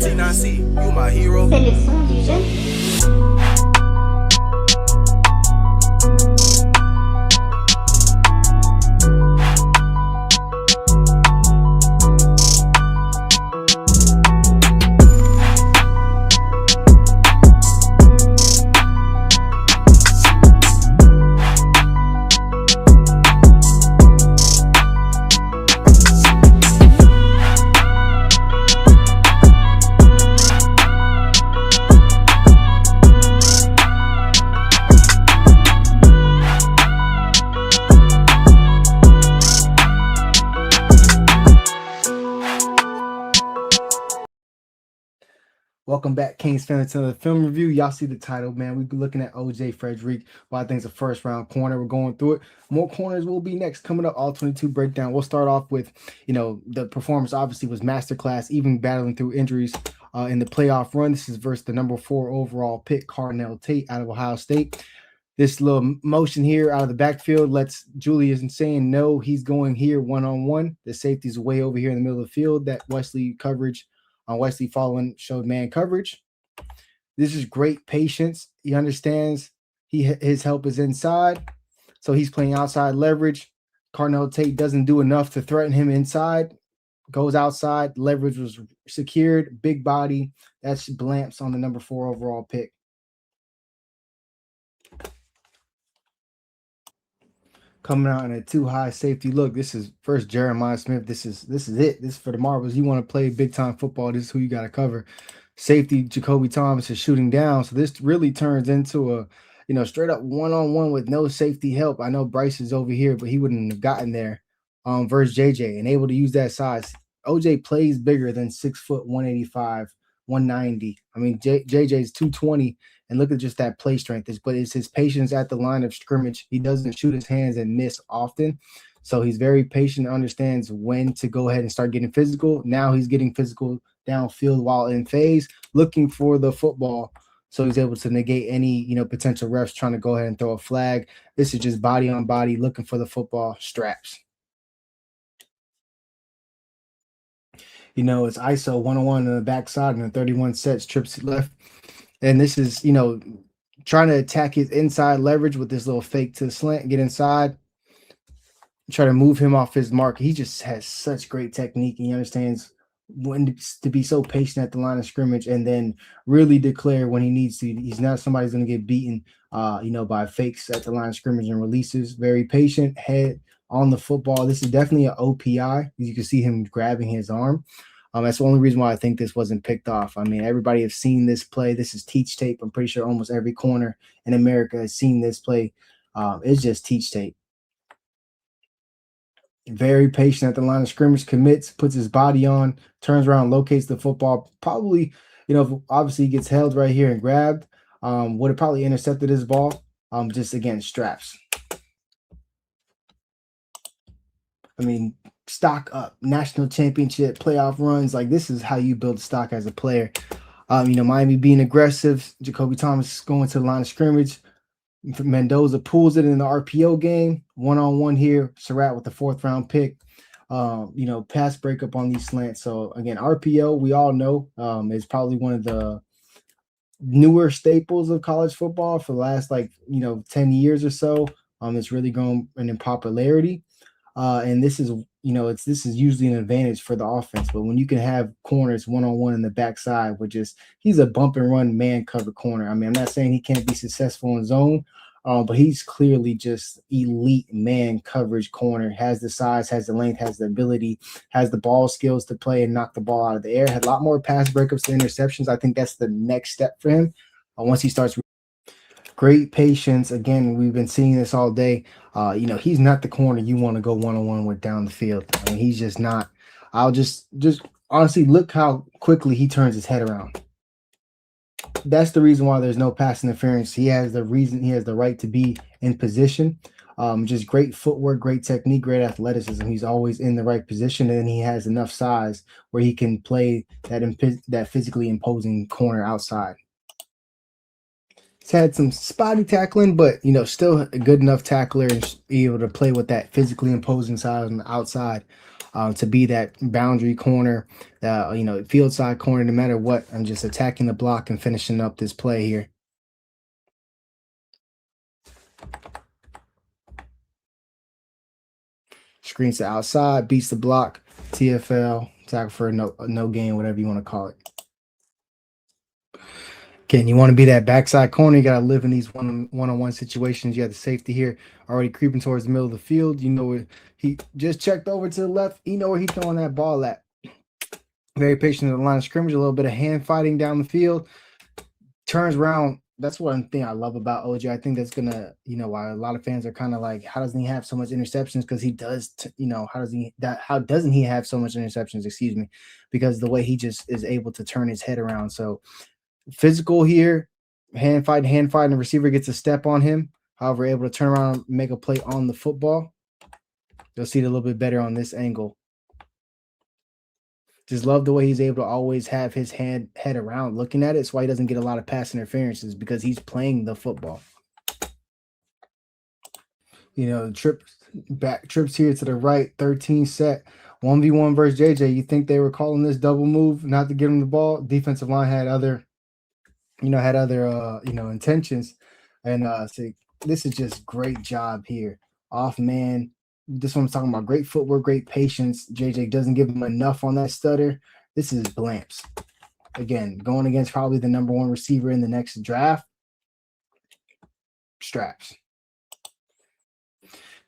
T9C, you my hero. C'est le son du jeune. Welcome back, Kings fans, to another film review. Y'all see the title, man. We're looking at OJ Frederri, who I think is a first-round corner. We're going through it. More corners will be next. Coming up, All-22 breakdown. We'll start off with, the performance obviously was masterclass, even battling through injuries in the playoff run. This is versus the number 4 overall pick, Carnell Tate, out of Ohio State. This little motion here out of the backfield lets Julius saying no, he's going here one-on-one. The safety's way over here in the middle of the field. That Wesley coverage Wesley following showed man coverage. This is great patience. He understands his help is inside, so he's playing outside leverage. Carnell Tate doesn't do enough to threaten him inside. Goes outside. Leverage was secured. Big body. That's Blamps on the number 4 overall pick. Coming out in a 2-high safety look. This is first Jeremiah Smith. This is it. This is for the marbles. You want to play big time football. This is who you got to cover. Safety Jacoby Thomas is shooting down. So this really turns into a straight up one-on-one with no safety help. I know Bryce is over here, but he wouldn't have gotten there. Versus JJ and able to use that size. OJ plays bigger than 6 foot 185, 190. I mean, JJ's 220. And look at just that play strength. But it's his patience at the line of scrimmage. He doesn't shoot his hands and miss often. So he's very patient, understands when to go ahead and start getting physical. Now he's getting physical downfield while in phase, looking for the football. So he's able to negate any, potential refs trying to go ahead and throw a flag. This is just body on body, looking for the football, straps. It's ISO 101 on the backside and the 31 sets, trips left. And this is, trying to attack his inside leverage with this little fake to the slant, get inside, try to move him off his mark. He just has such great technique, and he understands when to be so patient at the line of scrimmage and then really declare when he needs to. He's not somebody who's going to get beaten, by fakes at the line of scrimmage and releases. Very patient, head on the football. This is definitely an OPI. You can see him grabbing his arm. That's the only reason why I think this wasn't picked off. I mean, everybody has seen this play. This is teach tape. I'm pretty sure almost every corner in America has seen this play. It's just teach tape. Very patient at the line of scrimmage, commits, puts his body on, turns around, locates the football. Probably, obviously he gets held right here and grabbed. Would have probably intercepted his ball. Just again, straps. I mean, stock up, national championship, playoff runs. Like, this is how you build stock as a player. Miami being aggressive. Jacoby Thomas going to the line of scrimmage. Mendoza pulls it in the RPO game. One-on-one here. Surratt with the 4th round pick. Pass breakup on these slants. So, again, RPO, we all know, is probably one of the newer staples of college football for the last, 10 years or so. It's really grown in popularity. And this is, this is usually an advantage for the offense. But when you can have corners one-on-one in the backside, he's a bump and run man cover corner. I mean, I'm not saying he can't be successful in zone, but he's clearly just elite man coverage corner. Has the size, has the length, has the ability, has the ball skills to play and knock the ball out of the air. Had a lot more pass breakups than interceptions. I think that's the next step for him once he starts. Great patience. Again, we've been seeing this all day. He's not the corner you want to go one-on-one with down the field. I mean, he's just not. I'll just honestly look how quickly he turns his head around. That's the reason why there's no pass interference. He has the right to be in position. Just great footwork, great technique, great athleticism. He's always in the right position, and he has enough size where he can play that physically imposing corner outside. He's had some spotty tackling, but, still a good enough tackler and be able to play with that physically imposing size on the outside. to be that boundary corner, field side corner, no matter what. I'm just attacking the block and finishing up this play here. Screens to outside, beats the block, TFL, tackle for no gain, whatever you want to call it. Again, you want to be that backside corner. You got to live in these one-on-one situations. You have the safety here already creeping towards the middle of the field. You know, he just checked over to the left. You know where he's throwing that ball at. Very patient at the line of scrimmage, a little bit of hand fighting down the field. Turns around. That's one thing I love about OJ. I think that's gonna, why a lot of fans are kind of like, how doesn't he have so much interceptions? Because he does, how doesn't he have so much interceptions? Excuse me, because the way he just is able to turn his head around. So physical here, hand fight, the receiver gets a step on him. However, able to turn around and make a play on the football. You'll see it a little bit better on this angle. Just love the way he's able to always have his head around looking at it. That's why he doesn't get a lot of pass interferences, because he's playing the football. Trips here to the right, 13 set, 1v1 versus JJ. You think they were calling this double move not to give him the ball? Defensive line had other intentions. And so this is just great job here. Off man. This one I'm talking about. Great footwork, great patience. JJ doesn't give him enough on that stutter. This is Blamps. Again, going against probably the number one receiver in the next draft. Straps.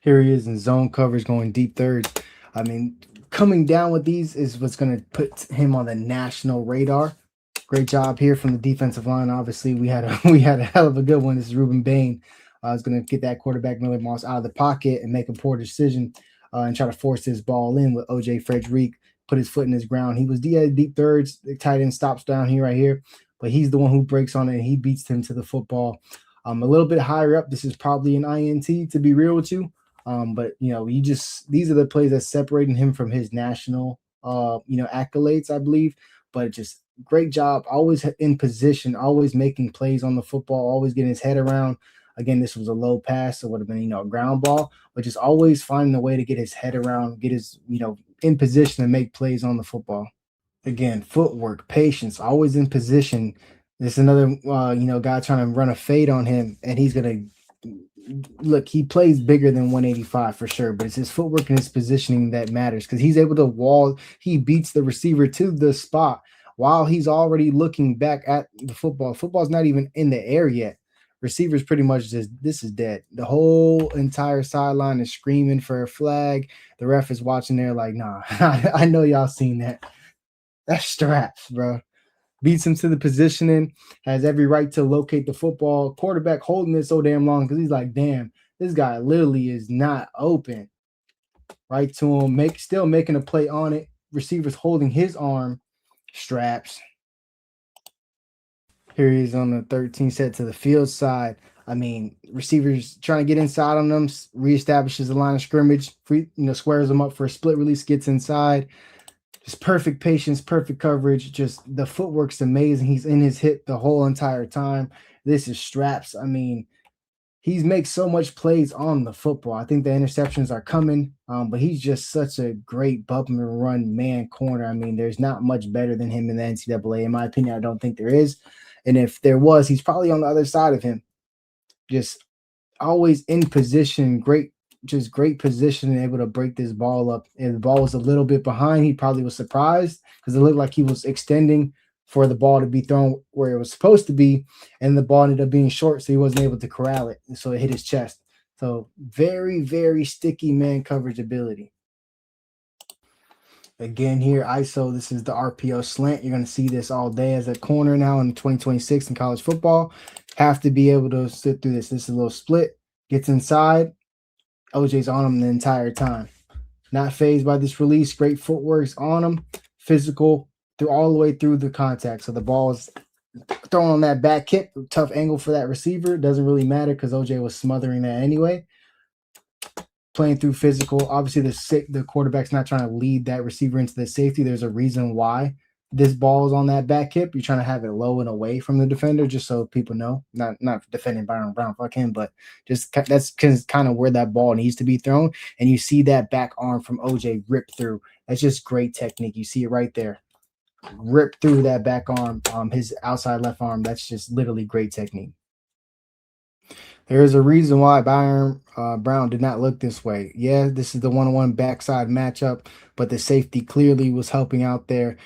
Here he is in zone coverage, going deep thirds. I mean, coming down with these is what's going to put him on the national radar. Great job here from the defensive line. Obviously, we had a hell of a good one. This is Ruben Bain. Is going to get that quarterback Miller Moss out of the pocket and make a poor decision and try to force this ball in with OJ Frederri. Put his foot in his ground. He was deep thirds. The tight end stops down here, right here. But he's the one who breaks on it, and he beats him to the football. A little bit higher up. This is probably an INT, to be real with you. But, these are the plays that's separating him from his national, accolades, I believe. But just great job. Always in position, always making plays on the football, always getting his head around. Again, this was a low pass, so it would have been, a ground ball, but just always finding a way to get his head around, get his, in position to make plays on the football. Again, footwork, patience, always in position. There's another, guy trying to run a fade on him, and he's going to look, he plays bigger than 185 for sure, but it's his footwork and his positioning that matters, because he's able to he beats the receiver to the spot while he's already looking back at the football. Football's not even in the air yet. Receivers pretty much just, this is dead. The whole entire sideline is screaming for a flag. The ref is watching there like, nah, I know y'all seen that. That's straps, bro. Beats him to the positioning, has every right to locate the football. Quarterback holding it so damn long because he's like, damn, this guy literally is not open. Right to him, still making a play on it. Receivers holding his arm. Straps. Here he is on the 13 set to the field side. I mean, receivers trying to get inside on them, reestablishes the line of scrimmage, squares them up for a split release, gets inside. Just perfect patience, perfect coverage. Just the footwork's amazing. He's in his hip the whole entire time. This is straps. I mean, he makes so much plays on the football. I think the interceptions are coming, but he's just such a great bump and run man corner. I mean, there's not much better than him in the NCAA. In my opinion, I don't think there is. And if there was, he's probably on the other side of him. Just always in position, great position and able to break this ball up. If the ball was a little bit behind, he probably was surprised because it looked like he was extending for the ball to be thrown where it was supposed to be, and the ball ended up being short, so he wasn't able to corral it, and so it hit his chest. So very, very sticky man coverage ability. Again here, ISO, this is the RPO slant. You're going to see this all day as a corner now in 2026 in college football. Have to be able to sit through this. This is a little split. Gets inside. OJ's on him the entire time. Not phased by this release. Great footwork's on him. Physical through all the way through the contact. So the ball is thrown on that back kick. Tough angle for that receiver. Doesn't really matter because OJ was smothering that anyway. Playing through physical. Obviously, the quarterback's not trying to lead that receiver into the safety. There's a reason why this ball is on that back hip. You're trying to have it low and away from the defender, just so people know. Not defending Byron Brown, fuck him, but just that's kind of where that ball needs to be thrown. And you see that back arm from OJ rip through. That's just great technique. You see it right there. Rip through that back arm, his outside left arm. That's just literally great technique. There is a reason why Byron Brown did not look this way. Yeah, this is the one-on-one backside matchup, but the safety clearly was helping out there.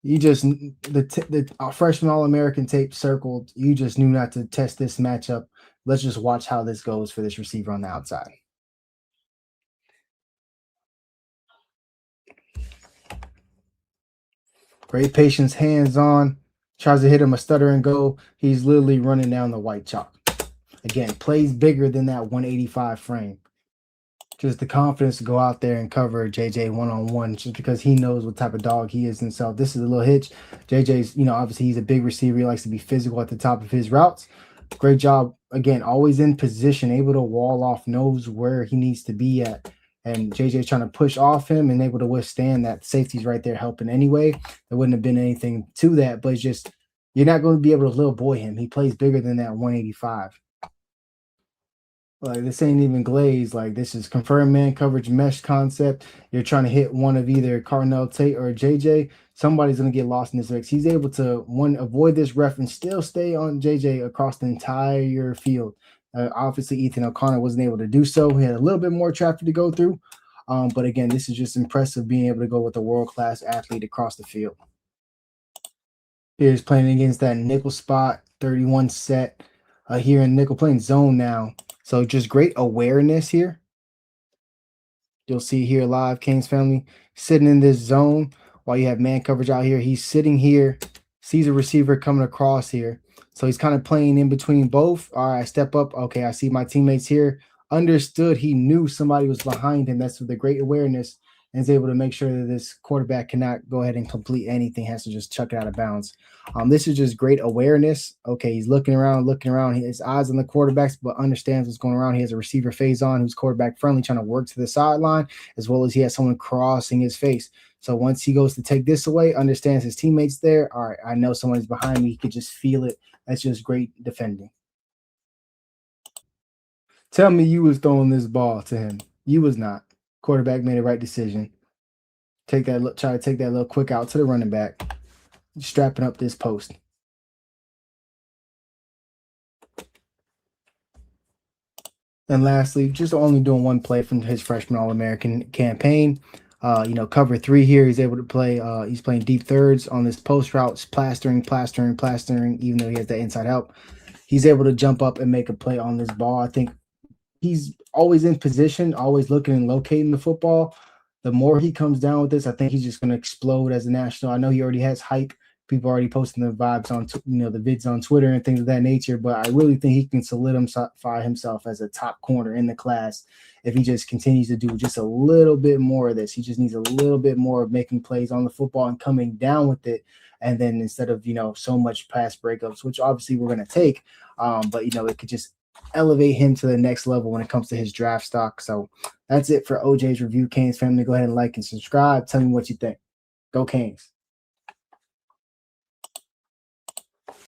You just the freshman All-American tape circled. You just knew not to test this matchup. Let's just watch how this goes for this receiver on the outside. Great patience, hands on. Tries to hit him a stutter and go. He's literally running down the white chalk. Again, plays bigger than that 185 frame. Just the confidence to go out there and cover JJ one-on-one just because he knows what type of dog he is himself. This is a little hitch. JJ's, obviously he's a big receiver. He likes to be physical at the top of his routes. Great job. Again, always in position, able to wall off, knows where he needs to be at. And JJ's trying to push off him and able to withstand that. Safety's right there helping anyway. There wouldn't have been anything to that, but it's just you're not going to be able to little boy him. He plays bigger than that 185. Like this ain't even glaze. Like this is confirmed man coverage mesh concept. You're trying to hit one of either Carnell Tate or JJ. Somebody's gonna get lost in this mix. He's able to avoid this ref and still stay on JJ across the entire field. Obviously, Ethan O'Connor wasn't able to do so. He had a little bit more traffic to go through. But again, this is just impressive being able to go with a world-class athlete across the field. Here's playing against that nickel spot, 31 set. Here in nickel playing zone now. So just great awareness here. You'll see here live, Canes family sitting in this zone while you have man coverage out here. He's sitting here, sees a receiver coming across here. So he's kind of playing in between both. All right, I step up. Okay, I see my teammates here. Understood. He knew somebody was behind him. That's with the great awareness and is able to make sure that this quarterback cannot go ahead and complete anything, has to just chuck it out of bounds. This is just great awareness. Okay, he's looking around. His eyes on the quarterbacks, but understands what's going around. He has a receiver phase on who's quarterback friendly, trying to work to the sideline, as well as he has someone crossing his face. So once he goes to take this away, understands his teammates there. All right, I know someone's behind me. He could just feel it. That's just great defending. Tell me you was throwing this ball to him. You was not. Quarterback made the right decision. Try to take that little quick out to the running back. Strapping up this post. And lastly, just only doing one play from his freshman All-American campaign. Cover 3 here. He's able to play. He's playing deep thirds on this post routes, plastering, even though he has that inside help. He's able to jump up and make a play on this ball. I think he's always in position, always looking and locating the football. The more he comes down with this, I think he's just going to explode as a national. I know he already has hype. People already posting the vibes on, the vids on Twitter and things of that nature. But I really think he can solidify himself as a top corner in the class if he just continues to do just a little bit more of this. He just needs a little bit more of making plays on the football and coming down with it. And then instead of, so much pass breakups, which obviously we're going to take, but, it could just elevate him to the next level when it comes to his draft stock. So that's it for OJ's review. Canes family, go ahead and like and subscribe. Tell me what you think. Go Canes.